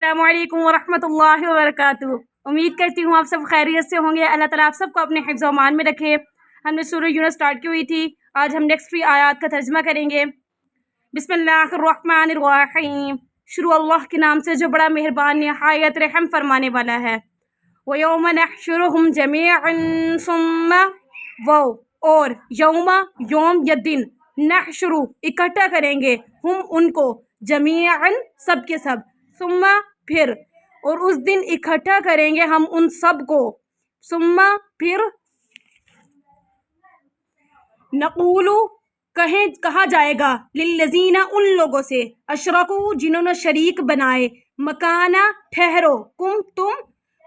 अस्सलामु अलैकुम वरहमतुल्लाहि वबरकातुहू। उम्मीद करती हूँ आप सब खैरियत से होंगे। अल्लाह ताला आप सबको अपने हिफ्ज़ व अमान में रखे। हमने सूरह यूनुस स्टार्ट की हुई थी, आज हम नेक्स्ट 3 आयत का तर्जुमा करेंगे। बिस्मिल्लाहिर्रहमानिर्रहीम। शुरू अल्लाह के नाम से जो बड़ा मेहरबान निहायत रहम फरमाने वाला है। व यौम नहशुरुहुम जमीअन सुम्मा वो और यौमा यौम या दिन नहशुरु इकट्ठा करेंगे हम उनको जमीअन सब के सब सुम्मा फिर और उस दिन इकट्ठा करेंगे हम उन सब को सुम्मा फिर नक़ूलु कहा जाएगा लिल्लज़ीना उन लोगों से अशरकू जिन्होंने शरीक बनाए मकाना ठहरो कुम तुम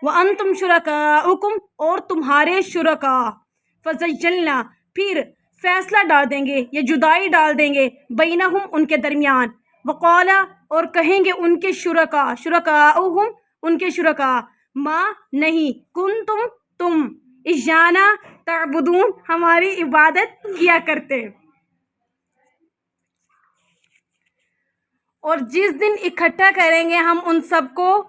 व अंतुम शुरकाउकुम और तुम्हारे शुरका फज़य्यलना फिर फैसला डाल देंगे या जुदाई डाल देंगे बैनहुम उनके दरमियान वक़ाला और कहेंगे उनके शुरकाउहुम उनके शुरका माँ नहीं कुन तुम इजाना ताबुदून हमारी इबादत किया करते। और जिस दिन इकट्ठा करेंगे हम उन सबको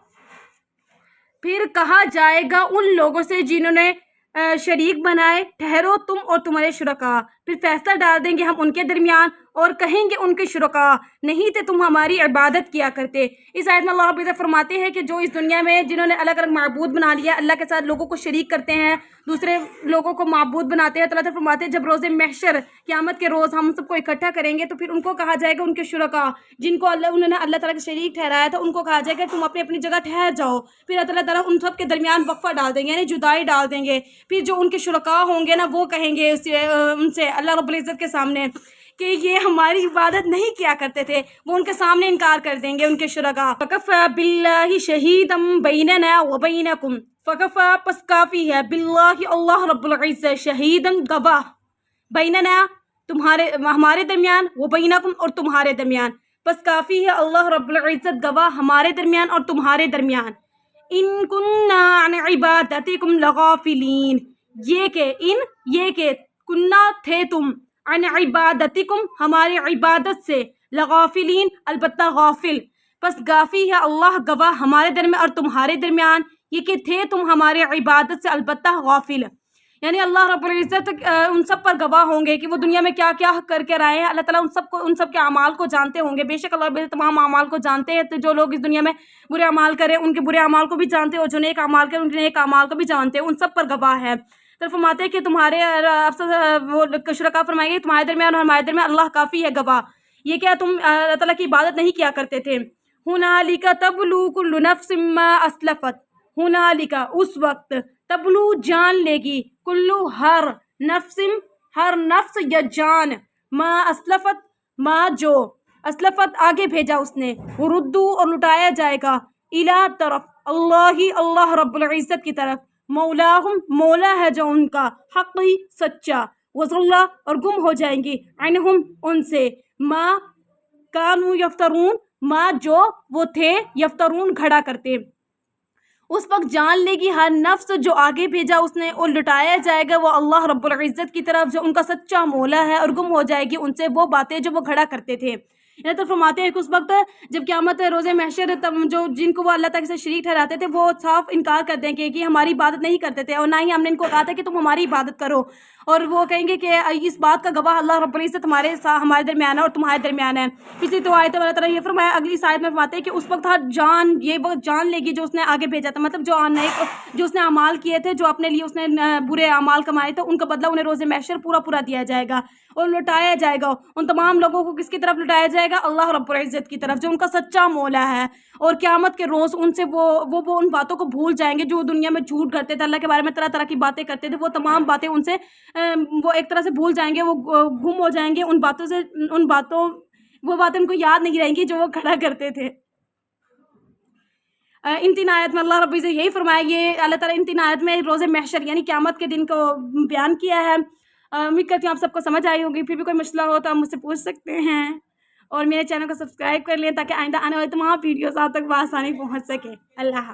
फिर कहा जाएगा उन लोगों से जिन्होंने शरीक बनाए ठहरो तुम और तुम्हारे शुरका फिर फैसला डाल देंगे हम उनके दरमियान और कहेंगे उनके शुरका नहीं थे तुम हमारी इबादत किया करते। इस आयत में अल्लाह रब्बुल इज़्ज़त फरमाते हैं कि जो इस दुनिया में जिन्होंने अलग अलग माबूद बना लिया अल्लाह के साथ लोगों को शरीक करते हैं दूसरे लोगों को माबूद बनाते हैं तो अल्लाह फरमाते हैं जब रोज़े महशर क़यामत के रोज़ हम सबको इकट्ठा करेंगे तो फिर उनको कहा जाएगा उनके शुरका जिनको उन्होंने अल्लाह ताला के शरीक ठहराया था उनको कहा जाएगा तुम अपनी अपनी जगह ठहर जाओ। फिर अल्लाह ताला उन सब के दरमियान वक्फा डाल देंगे यानी जुदाई डाल देंगे। फिर जो उनके शुरका होंगे ना वो कहेंगे उनसे अल्लाह रब्बुल इज़्ज़त के सामने कि ये हमारी इबादत नहीं किया करते थे, वो उनके सामने इनकार कर देंगे उनके शुरका। फ़कफ़ा बिल्लाहि शहीदम बैनना व बैनकुम फ़कफ़ा पस काफ़ी है बिल्लाहि अल्लाह रब्बुल इज़्ज़त शहीदन गवाह बैनना तुम्हारे हमारे दरमियान व बैनकुम और तुम्हारे दरमियान बस काफ़ी है अल्लाह रब्बुल इज़्ज़त गवाह हमारे दरमियान और तुम्हारे दरमियान। इन कुन्ना अन इबादतिकुम लगाफिलीन ये के कुन्ना थे तुम अन इबादतिकुम हमारी इबादत से लगाफिलीन अलबत्ता गाफिल बस गाफी है अल्लाह गवाह हमारे दरमियान और तुम्हारे दरमियान ये कि थे तुम हमारे इबादत से अलबत्ता गाफिल यानी अल्लाह रब्बुल इज़्ज़त उन सब पर गवाह होंगे कि वो दुनिया में क्या क्या करके रहे हैं। अल्लाह ताला उन सब के अमाल को जानते होंगे। बेशक अल्लाह रब्बुल इज़्ज़त तमाम अमाल को जानते हैं। तो जो लोग इस दुनिया में बुरे अमाल करें उनके बुरे अमाल को भी जानते हैं और जो नेक अमाल करें उनके नेक अमाल को भी जानते हैं। उन सब पर गवाह है। तो फरमाते हैं कि तुम्हारे वो शुरका फरमाएंगे तुम्हारे दरमियान और हमारे दरमियान अल्लाह काफ़ी है गवाह ये क्या तुम अल्लाह ताला की इबादत नहीं किया करते थे। हुनालिका तबलू कुल्लु नफ्सिम मा अस्लफत हुनालिका उस वक्त तबलू जान लेगी कुल्लू हर नफ्स या जान मा अस्लफत मा जो अस्लफत आगे भेजा उसने रुद्दू और लुटाया जाएगा इला तरफ अल्लाह रब्बुल इज़्ज़त की तरफ मौलाहुम मौला है जो उनका हक़ी सच्चा वज़ल्ला और गुम हो जाएंगी अनहुम उनसे मा कानू यफ्तरून मा जो वो थे यफ्तरून घड़ा करते। उस वक्त जान लेगी हर नफ्स जो आगे भेजा उसने और लुटाया जाएगा वो अल्लाह रब्बुल इज़्ज़त की तरफ जो उनका सच्चा मौला है और गुम हो जाएगी उनसे वो बातें जो वो खड़ा करते थे। यानी तो फरमाते हैं कि उस वक्त जब क़यामत रोज़े महशर तब जो जिनको वो अल्लाह ताला से शरीक ठहराते थे वो साफ इनकार कर देंगे कि हमारी इबादत नहीं करते थे और ना ही हमने इनको कहा था कि तुम हमारी इबादत करो। और वो कहेंगे कि इस बात का गवाह अल्लाह रब्बुल इज़्ज़त हमारे दरमियान है और तुम्हारे दरमियान है। पिछली तो आयत में अल्लाह ताला ये फरमाया अगली आयत में फरमाते हैं कि उस वक्त हर जान ये वक्त जान लेगी जो उसने आगे भेजा था मतलब जो उसने अमाल किए थे जो अपने लिए उसने बुरे अमाल कमाए थे उनका बदला उन्हें रोज़े महशर पूरा दिया जाएगा और लुटाया जाएगा। उन तमाम लोगों को किसकी तरफ लुटाया जाएगा अल्लाह रब्बुल इज़्ज़त की तरफ जो उनका सच्चा मौला है। और क़यामत के रोज़ उनसे वो उन बातों को भूल जाएंगे जो दुनिया में झूठ करते थे अल्लाह के बारे में तरह तरह की बातें करते थे वो तमाम बातें उनसे वो एक तरह से भूल जाएंगे वो गुम हो जाएंगे वो बातें उनको याद नहीं रहेंगी जो वो खड़ा करते थे। इन 3 आयत में अल्लाह रब्बुल इज़्ज़त यही फरमाया ये अल्लाह ताला इन 3 आयत में रोज़े महशर यानी क़यामत के दिन को बयान किया है। उम्मीद करती हूँ आप सबको समझ आई होगी। फिर भी कोई मसला हो तो आप मुझसे पूछ सकते हैं और मेरे चैनल को सब्सक्राइब कर लें ताकि आइंदा आने वाली तमाम वीडियोज़ आप तक आसानी पहुँच सके। अल्लाह।